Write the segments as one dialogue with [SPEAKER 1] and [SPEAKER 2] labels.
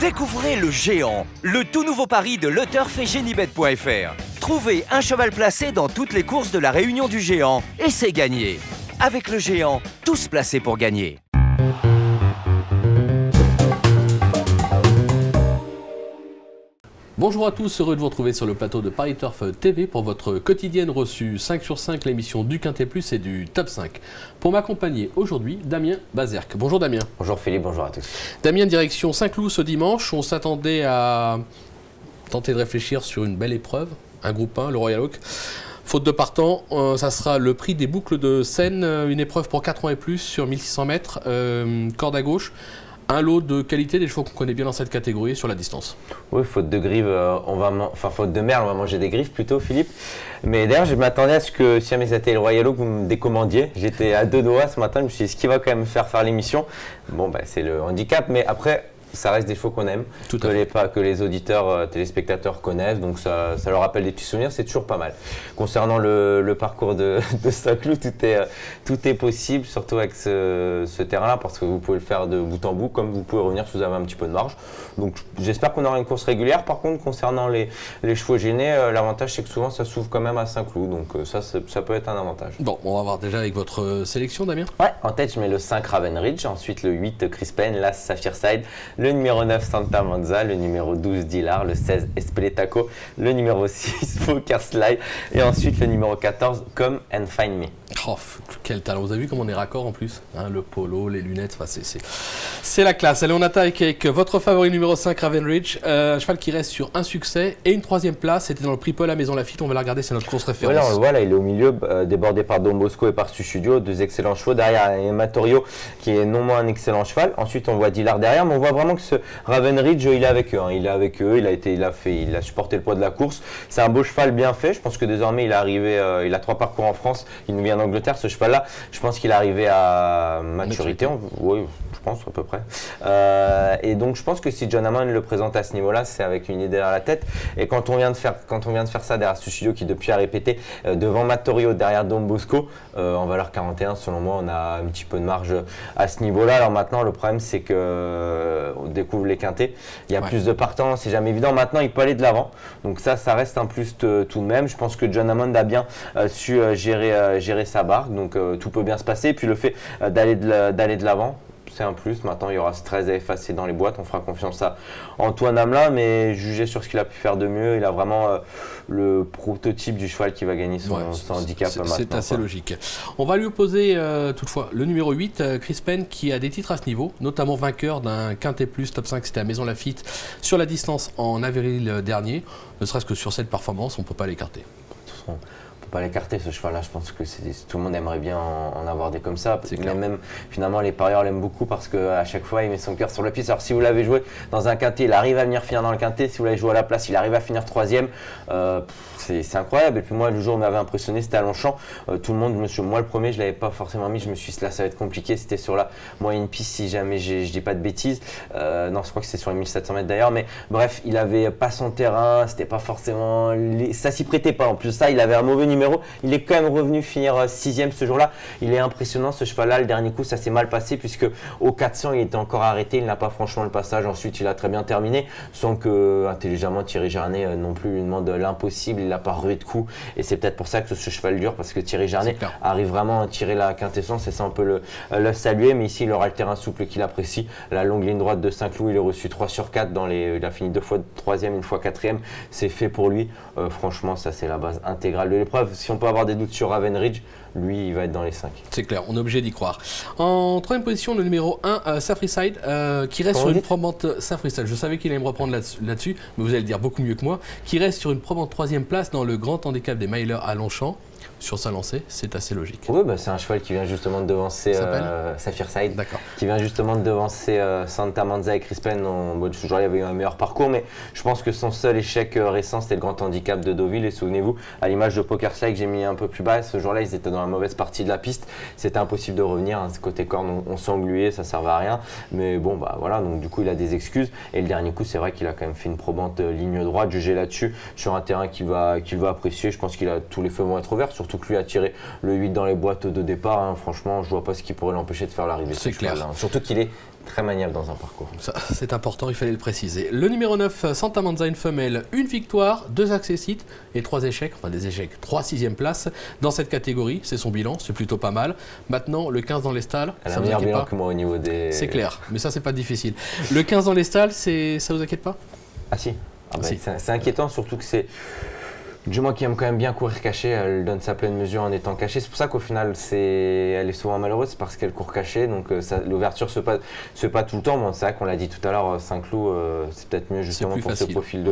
[SPEAKER 1] Découvrez le Géant, le tout nouveau pari de LeTurf et Genibet.fr. Trouvez un cheval placé dans toutes les courses de la Réunion du Géant et c'est gagné. Avec le Géant, tous placés pour gagner.
[SPEAKER 2] Bonjour à tous, heureux de vous retrouver sur le plateau de Paris Turf TV pour votre quotidienne reçue 5 sur 5, l'émission du Quintet Plus et du Top 5. Pour m'accompagner aujourd'hui, Damien Bazerque. Bonjour Damien.
[SPEAKER 3] Bonjour Philippe, bonjour à tous.
[SPEAKER 2] Damien, direction Saint-Cloud ce dimanche. On s'attendait à tenter de réfléchir sur une belle épreuve, un groupe 1, le Royal Oak. Faute de partant, ça sera le prix des boucles de Seine, une épreuve pour 4 ans et plus sur 1600 mètres, corde à gauche. Un lot de qualité, des chevaux qu'on connaît bien dans cette catégorie sur la distance. Oui, faute de grives,
[SPEAKER 3] faute de merle, on va manger des griffes plutôt, Philippe. Mais d'ailleurs, je m'attendais à ce que, si jamais c'était le Royal Oak, vous me décommandiez. J'étais à 2 doigts ce matin, je me suis dit, ce qui va quand même faire l'émission. Bon, c'est le handicap, mais après, ça reste des chevaux qu'on aime, que les auditeurs, téléspectateurs connaissent, donc ça leur rappelle des petits souvenirs, c'est toujours pas mal. Concernant le parcours de Saint-Cloud, tout est possible, surtout avec ce terrain-là, parce que vous pouvez le faire de bout en bout, comme vous pouvez revenir si vous avez un petit peu de marge. Donc j'espère qu'on aura une course régulière. Par contre, concernant les chevaux gênés, l'avantage c'est que souvent ça s'ouvre quand même à Saint-Cloud, donc ça peut être un avantage.
[SPEAKER 2] Bon, on va voir déjà avec votre sélection, Damien.
[SPEAKER 3] Ouais, en tête je mets le 5 Raven Ridge, ensuite le 8 Chris Payne, l'As Sapphire Side, le numéro 9 Santa Manza, le numéro 12 Dilar, le 16 Espeletaco, le numéro 6 Poker Slide et ensuite le numéro 14 Come and Find Me.
[SPEAKER 2] Oh, quel talent, vous avez vu comment on est raccord en plus, hein, le polo, les lunettes, c'est la classe. Allez, on attaque avec votre favori numéro 5 Raven Ridge, un cheval qui reste sur un succès et une 3e place. C'était dans le prix Paul à Maison Lafitte, on va la regarder, c'est notre course référence.
[SPEAKER 3] Voilà, on le voit là, il est au milieu, débordé par Don Bosco et par Studio, deux excellents chevaux. Derrière, il y a Matorio qui est non moins un excellent cheval. Ensuite, on voit Dilar derrière, mais on voit vraiment que ce Raven Ridge, il est avec eux. Hein. Il est avec eux, il a supporté le poids de la course. C'est un beau cheval bien fait. Je pense que désormais, il est arrivé, il a 3 parcours en France. Il nous vient d'Angleterre, ce cheval-là. Je pense qu'il est arrivé à maturité. Oui, je pense à peu près. Et donc, je pense que si John Hammond le présente à ce niveau-là, c'est avec une idée à la tête. Et quand on vient de faire ça derrière ce studio qui depuis a répété devant Matorio, derrière Don Bosco, en valeur 41, selon moi, on a un petit peu de marge à ce niveau-là. Alors maintenant, le problème, c'est que on découvre les quintés. Il y a plus de partants, c'est jamais évident. Maintenant, il peut aller de l'avant. Donc ça reste un plus tout de même. Je pense que John Hammond a bien su gérer sa barque. Donc tout peut bien se passer. Et puis le fait d'aller de l'avant, c'est un plus. Maintenant, il y aura 13 à effacer dans les boîtes. On fera confiance à Antoine Hamelin, mais jugé sur ce qu'il a pu faire de mieux, il a vraiment le prototype du cheval qui va gagner son handicap.
[SPEAKER 2] C'est assez logique. On va lui opposer toutefois le numéro 8, Chris Payne, qui a des titres à ce niveau, notamment vainqueur d'un Quintet Plus Top 5, c'était à Maison Lafitte, sur la distance en avril dernier. Ne serait-ce que sur cette performance, on ne peut pas l'écarter.
[SPEAKER 3] Pas l'écarter ce cheval là, je pense que tout le monde aimerait bien en avoir des comme ça, même finalement les parieurs l'aiment beaucoup parce qu'à chaque fois il met son cœur sur la piste. Alors si vous l'avez joué dans un quintet, il arrive à venir finir dans le quintet. Si vous l'avez joué à la place, il arrive à finir 3e. C'est incroyable. Et puis moi, le jour où il m'avait impressionné, c'était à Longchamp. Tout le monde, moi le premier, je l'avais pas forcément mis. Je me suis dit là, ça va être compliqué. C'était sur la moyenne piste, si jamais je dis pas de bêtises. Non, je crois que c'est sur les 1700 mètres d'ailleurs. Mais bref, il avait pas son terrain. C'était pas forcément, ça s'y prêtait pas. En plus de ça, il avait un mauvais numéro. Il est quand même revenu finir 6e ce jour-là. Il est impressionnant ce cheval-là. Le dernier coup, ça s'est mal passé puisque au 400, il était encore arrêté. Il n'a pas franchement le passage. Ensuite, il a très bien terminé. Sans que intelligemment Thierry Jarnet non plus lui demande l'impossible. Il n'a pas rué de coup. Et c'est peut-être pour ça que ce cheval dure, parce que Thierry Jarnet arrive vraiment à tirer la quintessence. Et ça, on peut le saluer. Mais ici, il aura le terrain souple qu'il apprécie. La longue ligne droite de Saint-Cloud, il a reçu 3 sur 4. Il a fini 2 fois 3e, une fois 4e. C'est fait pour lui. Franchement, ça, c'est la base intégrale de l'épreuve. Si on peut avoir des doutes sur Raven Ridge, lui, il va être dans les 5.
[SPEAKER 2] C'est clair, on est obligé d'y croire. En 3e position, le numéro 1, Sapphire Side, qui reste sur une probante. Sapphire Side, je savais qu'il allait me reprendre là-dessus, mais vous allez le dire beaucoup mieux que moi, qui reste sur une probante 3e place dans le grand handicap des Milers à Longchamp. Sur sa lancée, c'est assez logique.
[SPEAKER 3] Oui, c'est un cheval qui vient justement de devancer Sapphire Side, qui vient justement de devancer Santa Manza et Chris Payne. Ce jour-là, il avait eu un meilleur parcours, mais je pense que son seul échec récent, c'était le grand handicap de Deauville. Et souvenez-vous, à l'image de Poker Slide que j'ai mis un peu plus bas, ce jour-là, ils étaient dans la mauvaise partie de la piste. C'était impossible de revenir. Hein. Côté corne, on s'engluait, ça ne servait à rien. Mais bon, voilà, donc du coup, il a des excuses. Et le dernier coup, c'est vrai qu'il a quand même fait une probante ligne droite, jugé là-dessus, sur un terrain qu'il va apprécier. Je pense qu'il a tous les feux vont être ouverts, surtout surtout que lui a tiré le 8 dans les boîtes de départ. Hein. Franchement, je vois pas ce qui pourrait l'empêcher de faire l'arrivée.
[SPEAKER 2] C'est clair.
[SPEAKER 3] Hein. Surtout qu'il est très maniable dans un parcours.
[SPEAKER 2] C'est important, il fallait le préciser. Le numéro 9, Santa Manza, une femelle, une victoire, 2 accessites et 3 échecs, enfin des échecs, 3 6e places dans cette catégorie. C'est son bilan, c'est plutôt pas mal. Maintenant, le 15 dans les stalles,
[SPEAKER 3] elle a un meilleur bilan que moi au niveau des...
[SPEAKER 2] C'est clair, mais ça, c'est pas difficile. Le 15 dans les stalles, ça vous inquiète pas?
[SPEAKER 3] Ah si,
[SPEAKER 2] Si.
[SPEAKER 3] C'est inquiétant, surtout que c'est... Du moins qui aime quand même bien courir cachée, elle donne sa pleine mesure en étant cachée. C'est pour ça qu'au final, elle est souvent malheureuse parce qu'elle court cachée. Donc l'ouverture se passe tout le temps. Bon, c'est vrai qu'on l'a dit tout à l'heure, Saint-Cloud, c'est peut-être mieux justement pour ce profil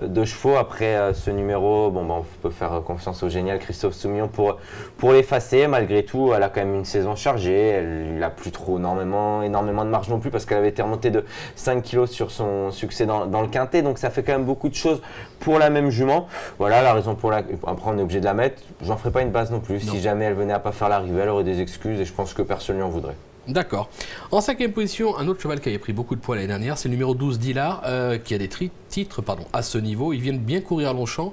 [SPEAKER 3] de chevaux. Après ce numéro, on peut faire confiance au génial Christophe Soumillon pour l'effacer. Malgré tout, elle a quand même une saison chargée. Elle n'a plus trop énormément de marge non plus parce qu'elle avait été remontée de 5 kg sur son succès dans le quintet. Donc ça fait quand même beaucoup de choses pour la même jument. Voilà la raison pour laquelle après on est obligé de la mettre. J'en ferai pas une base non plus. Non. Si jamais elle venait à pas faire l'arrivée, elle aurait des excuses et je pense que personne lui en voudrait.
[SPEAKER 2] D'accord. En 5e position, un autre cheval qui avait pris beaucoup de poids l'année dernière, c'est le numéro 12 Dillard, qui a des titres à ce niveau. Ils viennent bien courir à Longchamp.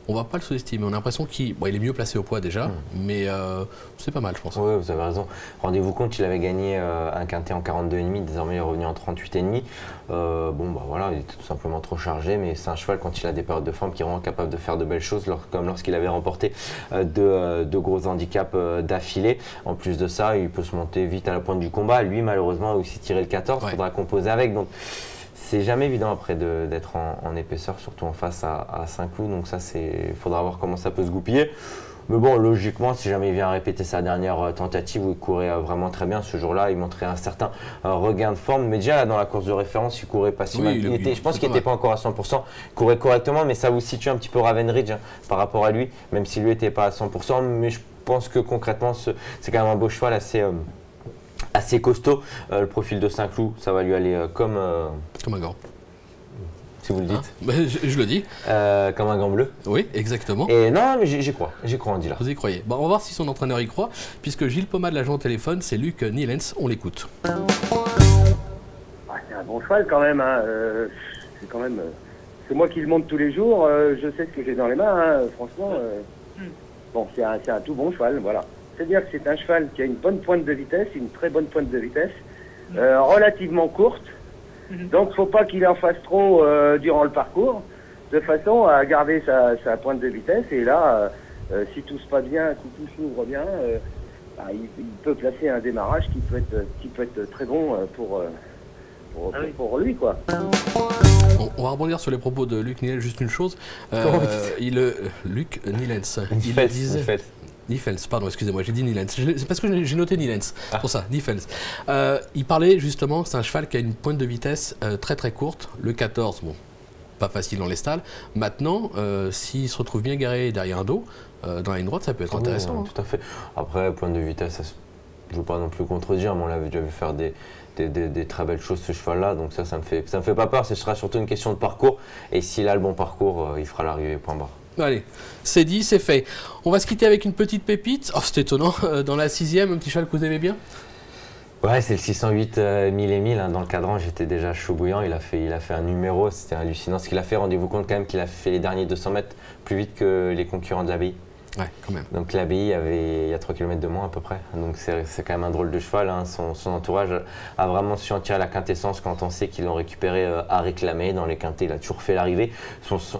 [SPEAKER 2] On va pas le sous-estimer. On a l'impression qu'il est mieux placé au poids déjà, mais c'est pas mal, je pense.
[SPEAKER 3] Oui, vous avez raison. Rendez-vous compte, il avait gagné un quintet en 42,5, désormais il est revenu en 38,5. Voilà, il était tout simplement trop chargé, mais c'est un cheval quand il a des périodes de forme qui est vraiment capable de faire de belles choses, comme lorsqu'il avait remporté deux gros handicaps d'affilée. En plus de ça, il peut se monter vite à la pointe du combat. Lui, malheureusement, a aussi tiré le 14. Il faudra composer avec. Donc, c'est jamais évident après d'être en épaisseur, surtout en face à Saint-Cloud. Donc ça, il faudra voir comment ça peut se goupiller. Mais bon, logiquement, si jamais il vient répéter sa dernière tentative où il courait vraiment très bien, ce jour-là, il montrait un certain regain de forme. Mais déjà, là, dans la course de référence, il courait pas si mal. Je pense qu'il n'était pas encore à 100%. Il courait correctement, mais ça vous situe un petit peu Ravenridge par rapport à lui, même si lui n'était pas à 100%. Mais je pense que concrètement, c'est quand même un beau cheval assez costaud. Le profil de Saint-Cloud, ça va lui aller comme
[SPEAKER 2] un gant.
[SPEAKER 3] Si vous le dites.
[SPEAKER 2] Je le dis.
[SPEAKER 3] Comme un gant bleu.
[SPEAKER 2] Oui, exactement.
[SPEAKER 3] Et non, mais j'y crois en Dillard.
[SPEAKER 2] Vous y croyez. On va voir si son entraîneur y croit, puisque Gilles Pomade l'a joint au téléphone, c'est Luc Nielens, on l'écoute.
[SPEAKER 4] C'est un bon cheval quand même. Hein. C'est moi qui le monte tous les jours. Je sais ce que j'ai dans les mains. Hein. Franchement, c'est un tout bon cheval. Voilà. C'est-à-dire que c'est un cheval qui a une bonne pointe de vitesse, une très bonne pointe de vitesse, relativement courte. Donc, il ne faut pas qu'il en fasse trop durant le parcours, de façon à garder sa pointe de vitesse. Et là, si tout se passe bien, si tout s'ouvre bien, il peut placer un démarrage qui peut être très bon pour lui, quoi.
[SPEAKER 2] On va rebondir sur les propos de Luc Nielens, juste une chose. Luc Nielens, il disait... Nielens, pardon, excusez-moi, j'ai dit Nielens. C'est parce que j'ai noté Nielens, pour ça, Nielens. Il parlait justement que c'est un cheval qui a une pointe de vitesse très très courte. Le 14, pas facile dans les stalles. Maintenant, s'il se retrouve bien garé derrière un dos, dans la ligne droite, ça peut être intéressant.
[SPEAKER 3] Oui, tout à fait. Après, pointe de vitesse, je ne veux pas non plus contredire, mais on l'avait déjà vu faire des très belles choses ce cheval-là, donc ça me fait pas peur. Ce sera surtout une question de parcours, et s'il a le bon parcours, il fera l'arrivée point barre.
[SPEAKER 2] Allez, c'est dit, c'est fait. On va se quitter avec une petite pépite. Oh, c'est étonnant. Dans la 6e, un petit cheval que vous aimez bien?
[SPEAKER 3] Ouais, c'est le 608 1000 et 1000. Hein. Dans le cadran, j'étais déjà chaud bouillant. Il a fait un numéro. C'était hallucinant ce qu'il a fait. Rendez-vous compte quand même qu'il a fait les derniers 200 mètres plus vite que les concurrents de l'abbaye.
[SPEAKER 2] Ouais, quand même.
[SPEAKER 3] Donc l'abbaye, il y a 3 km de moins à peu près. Donc c'est quand même un drôle de cheval. Hein. Son entourage a vraiment su en tirer la quintessence quand on sait qu'ils l'ont récupéré à réclamer. Dans les quintets, il a toujours fait l'arrivée.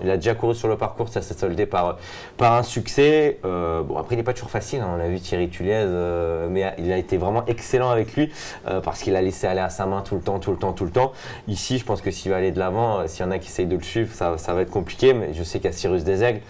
[SPEAKER 3] Il a déjà couru sur le parcours, ça s'est soldé par un succès. Après, il n'est pas toujours facile. Hein. On a vu Thierry Tuliez, mais il a été vraiment excellent avec lui parce qu'il a laissé aller à sa main tout le temps. Ici, je pense que s'il va aller de l'avant, s'il y en a qui essayent de le suivre, ça va être compliqué. Mais je sais qu'il y a Cyrus Desaigles.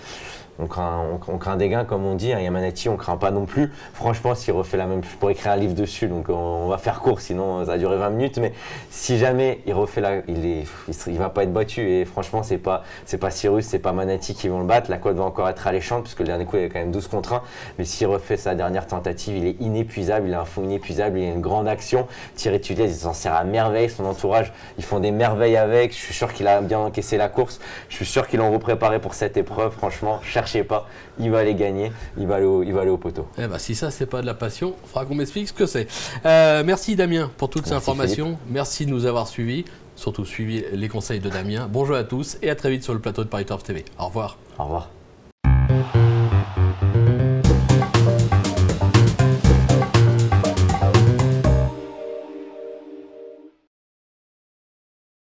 [SPEAKER 3] On craint des gains, comme on dit. Yamanati, on craint pas non plus. Franchement, s'il refait la même, je pourrais écrire un livre dessus. Donc, on va faire court, sinon ça va durer 20 minutes. Mais si jamais il refait il va pas être battu. Et franchement, c'est pas Cyrus, c'est pas Manati qui vont le battre. La cote va encore être alléchante, puisque le dernier coup, il y a quand même 12 contre 1. Mais s'il refait sa dernière tentative, il est inépuisable. Il a un fond inépuisable. Il a une grande action. Thierry Tuliez, il s'en sert à merveille. Son entourage, ils font des merveilles avec. Je suis sûr qu'il a bien encaissé la course. Je suis sûr qu'ils l'ont repréparé pour cette épreuve. Franchement, cherchez pas, il va aller gagner, il va aller au poteau.
[SPEAKER 2] Eh ben, si ça c'est pas de la passion, il faudra qu'on m'explique ce que c'est. Merci Damien pour toutes ces informations. Philippe. Merci de nous avoir suivis, surtout suivi les conseils de Damien. Bonjour à tous et à très vite sur le plateau de Paris Turf TV. Au revoir.
[SPEAKER 3] Au revoir.